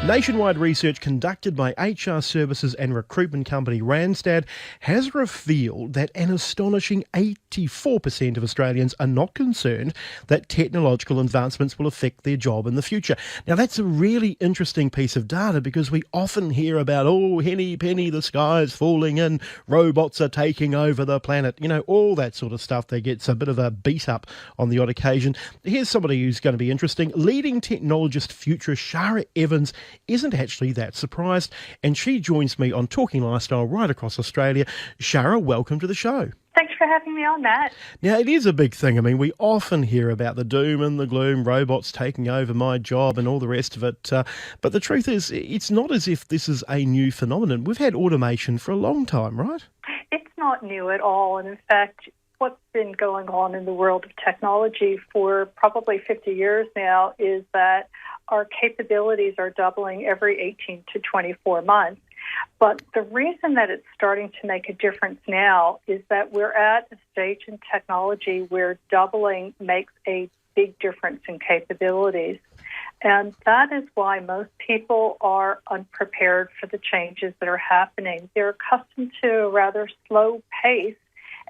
Nationwide research conducted by HR services and recruitment company Randstad has revealed that an astonishing 84% of Australians are not concerned that technological advancements will affect their job in the future. Now, that's a really interesting piece of data because we often hear about, oh, henny penny, the sky's falling and robots are taking over the planet. You know, all that sort of stuff that gets a bit of a beat up on the odd occasion. Here's somebody who's going to be interesting. Leading technologist Futurist Shara Evans isn't actually that surprised, and she joins me on Talking Lifestyle right across Australia. Shara, welcome to the show. Thanks for having me on, Matt. Now, it is a big thing. I mean, we often hear about the doom and the gloom, robots taking over my job and all the rest of it. But the truth is, it's not as if this is a new phenomenon. We've had automation for a long time, right? It's not new at all. And in fact, what's been going on in the world of technology for probably 50 years now is that our capabilities are doubling every 18 to 24 months. But the reason that it's starting to make a difference now is that we're at a stage in technology where doubling makes a big difference in capabilities. And that is why most people are unprepared for the changes that are happening. They're accustomed to a rather slow pace.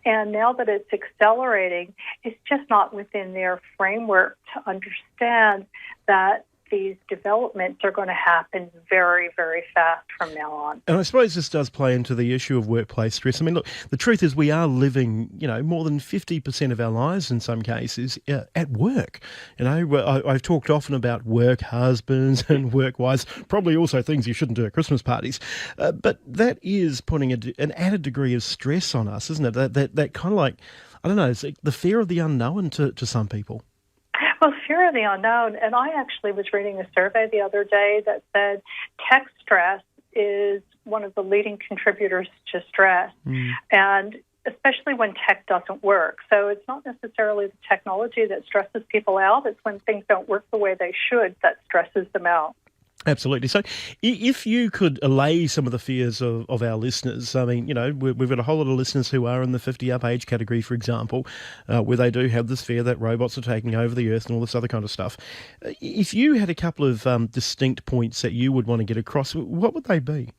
And now that it's accelerating, it's just not within their framework to understand that these developments are going to happen very, very fast from now on. And I suppose this does play into the issue of workplace stress. I mean, look, the truth is we are living, more than 50% of our lives in some cases at work. I've talked often about work husbands and work wives, probably also things you shouldn't do at Christmas parties. But that is putting an added degree of stress on us, isn't it? That kind of like, I don't know, it's like the fear of the unknown to some people. Well, fear of the unknown. And I actually was reading a survey the other day that said tech stress is one of the leading contributors to stress, and especially when tech doesn't work. So it's not necessarily the technology that stresses people out. It's when things don't work the way they should that stresses them out. Absolutely. So if you could allay some of the fears of our listeners, I mean, we've got a whole lot of listeners who are in the 50-up age category, for example, where they do have this fear that robots are taking over the earth and all this other kind of stuff. If you had a couple of distinct points that you would want to get across, what would they be?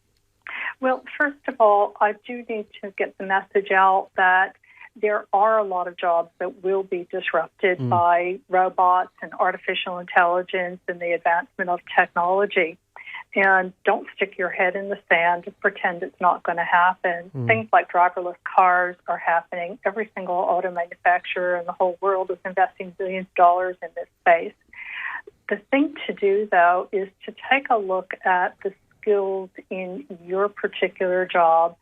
Well, first of all, I do need to get the message out that there are a lot of jobs that will be disrupted by robots and artificial intelligence and the advancement of technology. And don't stick your head in the sand and pretend it's not going to happen. Things like driverless cars are happening. Every single auto manufacturer in the whole world is investing billions of dollars in this space. The thing to do, though, is to take a look at the skills in your particular job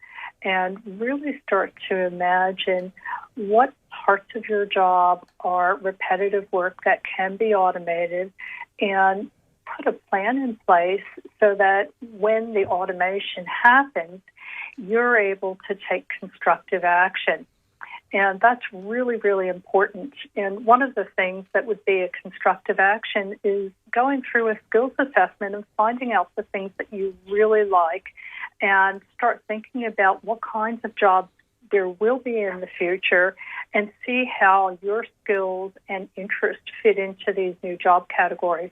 and really start to imagine what parts of your job are repetitive work that can be automated, and put a plan in place so that when the automation happens, you're able to take constructive action. And that's really, really important. And one of the things that would be a constructive action is going through a skills assessment and finding out the things that you really like and start thinking about what kinds of jobs there will be in the future and see how your skills and interests fit into these new job categories.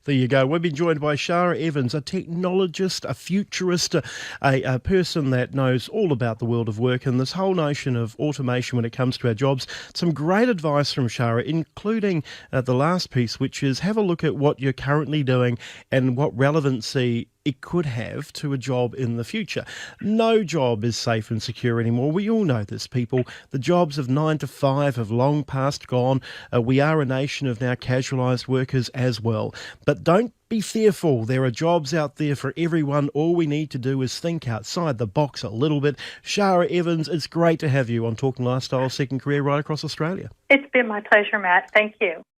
There you go. We've been joined by Shara Evans, a technologist, a futurist, a person that knows all about the world of work and this whole notion of automation when it comes to our jobs. Some great advice from Shara, including the last piece, which is have a look at what you're currently doing and what relevancy it could have to a job in the future. No job is safe and secure anymore. We all know this, people. The jobs of 9 to 5 have long past gone. We are a nation of now casualised workers as well. But don't be fearful. There are jobs out there for everyone. All we need to do is think outside the box a little bit. Shara Evans, it's great to have you on Talking Lifestyle, Second Career right across Australia. It's been my pleasure, Matt. Thank you.